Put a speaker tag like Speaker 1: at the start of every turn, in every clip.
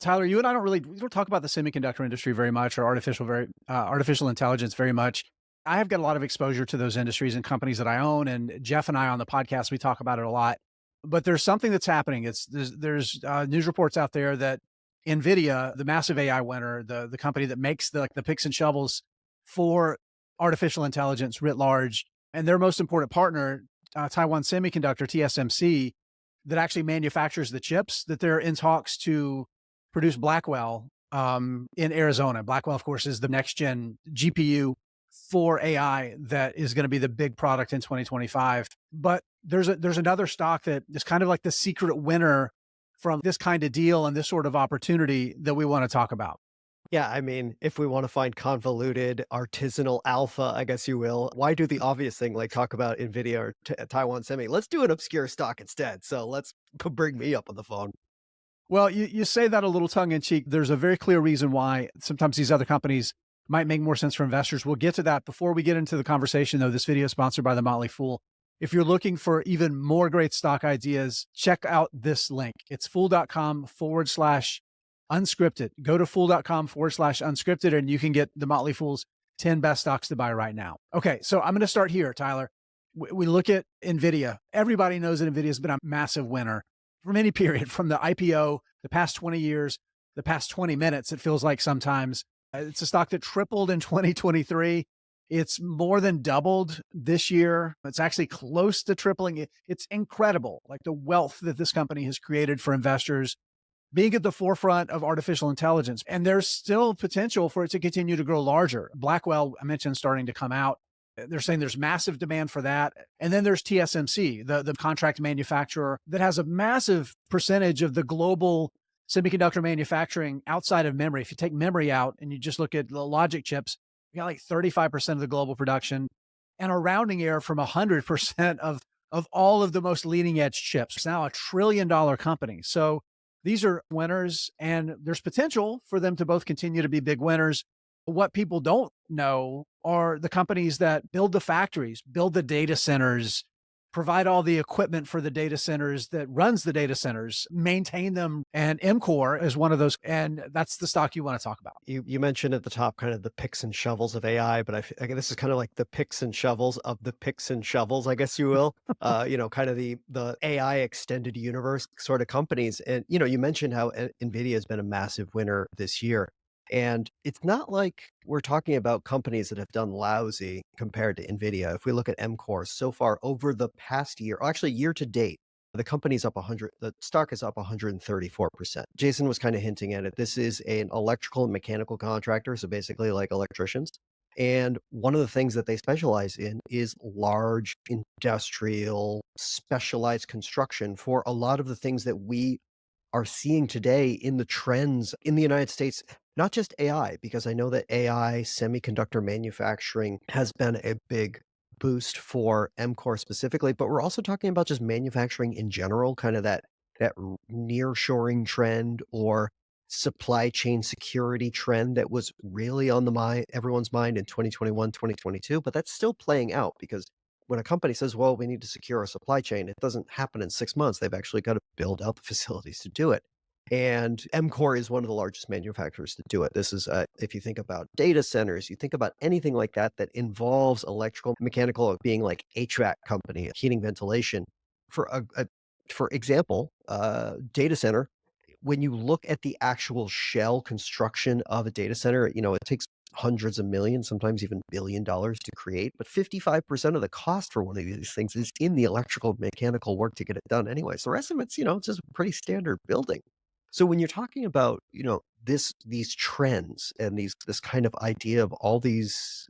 Speaker 1: Tyler, you and I we don't talk about the semiconductor industry very much or artificial intelligence very much. I have got a lot of exposure to those industries and companies that I own, and Jeff and I on the podcast we talk about it a lot. But there's something that's happening. There's news reports out there that Nvidia, the massive AI winner, the company that makes the picks and shovels for artificial intelligence writ large, and their most important partner, Taiwan Semiconductor (TSMC), that actually manufactures the chips that they're in talks to produce Blackwell in Arizona. Blackwell, of course, is the next gen GPU for AI that is going to be the big product in 2025. But there's another stock that is kind of like the secret winner from this kind of deal and this sort of opportunity that we want to talk about.
Speaker 2: Yeah, I mean, if we want to find convoluted artisanal alpha, I guess you will, why do the obvious thing like talk about Nvidia or Taiwan Semi? Let's do an obscure stock instead. So let's bring me up on the phone.
Speaker 1: Well, you say that a little tongue in cheek. There's a very clear reason why sometimes these other companies might make more sense for investors. We'll get to that. Before we get into the conversation, though, this video is sponsored by The Motley Fool. If you're looking for even more great stock ideas, check out this link. It's fool.com/unscripted. Go to fool.com/unscripted and you can get The Motley Fool's 10 best stocks to buy right now. Okay, so I'm going to start here, Tyler. We look at Nvidia. Everybody knows that Nvidia has been a massive winner from any period, from the IPO, the past 20 years, the past 20 minutes, it feels like sometimes. It's a stock that tripled in 2023. It's more than doubled this year. It's actually close to tripling. It's incredible, like the wealth that this company has created for investors, being at the forefront of artificial intelligence. And there's still potential for it to continue to grow larger. Blackwell, I mentioned, starting to come out. They're saying there's massive demand for that. And then there's TSMC, the contract manufacturer that has a massive percentage of the global semiconductor manufacturing outside of memory. If you take memory out and you just look at the logic chips, you got like 35% of the global production and a rounding error from 100% of all of the most leading edge chips. It's now $1 trillion company. So these are winners, and there's potential for them to both continue to be big winners. What people don't know are the companies that build the factories, build the data centers, provide all the equipment for the data centers, that runs the data centers, maintain them. And EMCOR is one of those. And that's the stock you want to talk about.
Speaker 2: You mentioned at the top kind of the picks and shovels of AI, but I guess this is kind of like the picks and shovels of the picks and shovels, I guess you will. Kind of the AI extended universe sort of companies. And you mentioned how Nvidia has been a massive winner this year. And it's not like we're talking about companies that have done lousy compared to Nvidia. If we look at EMCOR so far over the past year, actually year to date, the company's up 100, the stock is up 134%. Jason was kind of hinting at it. This is an electrical and mechanical contractor, so basically like electricians. And one of the things that they specialize in is large industrial specialized construction for a lot of the things that we are seeing today in the trends in the United States, not just AI, because I know that AI semiconductor manufacturing has been a big boost for EMCOR specifically, but we're also talking about just manufacturing in general, kind of that nearshoring trend or supply chain security trend that was really on the mind everyone's mind in 2021, 2022, but that's still playing out because when a company says, well, we need to secure our supply chain, it doesn't happen in 6 months. They've actually got to build out the facilities to do it. And EMCOR is one of the largest manufacturers to do it. This is, if you think about data centers, you think about anything like that that involves electrical, mechanical, or being like HVAC company, heating, ventilation. For for example, data center, when you look at the actual shell construction of a data center, it takes hundreds of millions, sometimes even $1 billion to create, but 55% of the cost for one of these things is in the electrical mechanical work to get it done anyway. So the rest of it's, it's just a pretty standard building. So when you're talking about, these trends and this kind of idea of all these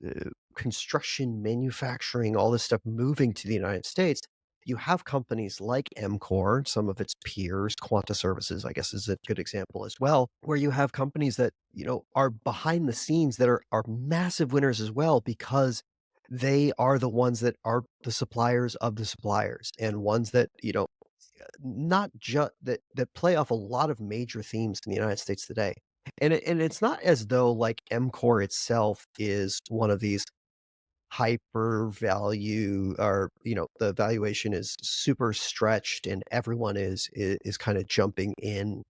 Speaker 2: construction, manufacturing, all this stuff moving to the United States, you have companies like EMCOR, some of its peers, Quanta Services, I guess is a good example as well, where you have companies that, are behind the scenes that are massive winners as well because they are the ones that are the suppliers of the suppliers and ones that, not just that play off a lot of major themes in the United States today. And it's not as though like EMCOR itself is one of these hyper value or the valuation is super stretched and everyone is kind of jumping in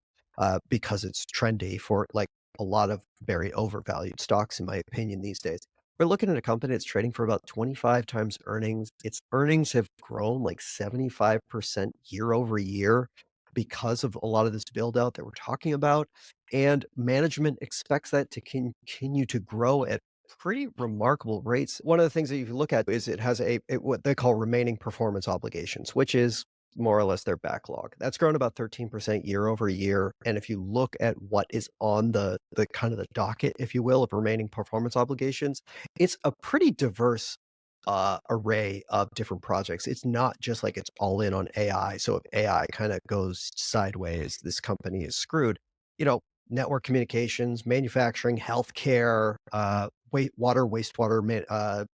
Speaker 2: because it's trendy for like a lot of very overvalued stocks, in my opinion, these days. We're looking at a company that's trading for about 25 times earnings. Its earnings have grown like 75% year over year because of a lot of this build out that we're talking about. And management expects that to continue to grow at pretty remarkable rates. One of the things that you can look at is it has what they call remaining performance obligations, which is more or less their backlog. That's grown about 13% year over year. And if you look at what is on the kind of the docket, if you will, of remaining performance obligations, it's a pretty diverse array of different projects. It's not just like it's all in on AI. So if AI kind of goes sideways, this company is screwed. You know, network communications, manufacturing, healthcare, wastewater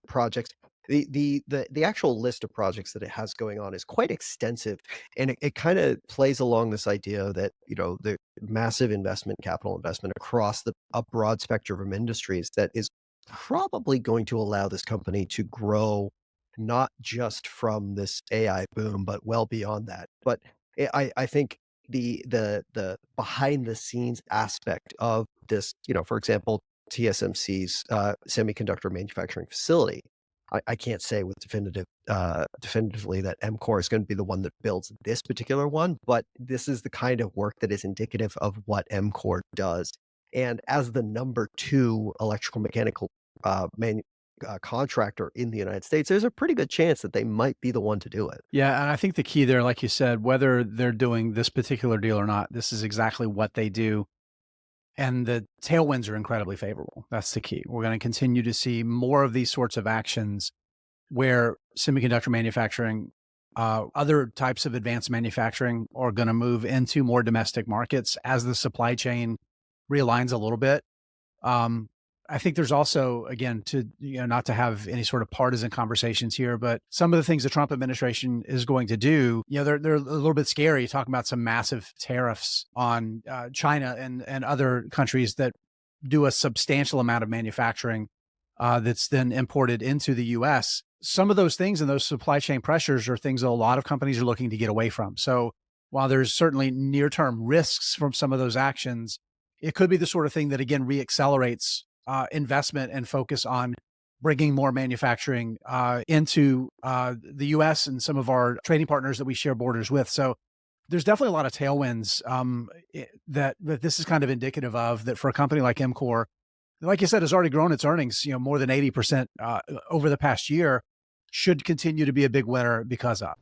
Speaker 2: projects. The actual list of projects that it has going on is quite extensive, and it kind of plays along this idea that the massive capital investment across a broad spectrum of industries that is probably going to allow this company to grow not just from this AI boom, but well beyond that. But I think the behind the scenes aspect of this, for example, TSMC's semiconductor manufacturing facility. I can't say with definitively that EMCOR is going to be the one that builds this particular one, but this is the kind of work that is indicative of what EMCOR does. And as the number two electrical mechanical contractor in the United States, there's a pretty good chance that they might be the one to do it.
Speaker 1: Yeah, and I think the key there, like you said, whether they're doing this particular deal or not, this is exactly what they do. And the tailwinds are incredibly favorable. That's the key. We're going to continue to see more of these sorts of actions where semiconductor manufacturing, other types of advanced manufacturing are going to move into more domestic markets as the supply chain realigns a little bit. Um, I think there's also, again, not to have any sort of partisan conversations here, but some of the things the Trump administration is going to do, they're a little bit scary, talking about some massive tariffs on China and other countries that do a substantial amount of manufacturing that's then imported into the U.S. Some of those things and those supply chain pressures are things that a lot of companies are looking to get away from. So while there's certainly near-term risks from some of those actions, it could be the sort of thing that, again, reaccelerates investment and focus on bringing more manufacturing into the U.S. and some of our trading partners that we share borders with. So there's definitely a lot of tailwinds that this is kind of indicative of, that for a company like EMCOR, like you said, has already grown its earnings, more than 80% over the past year, should continue to be a big winner because of.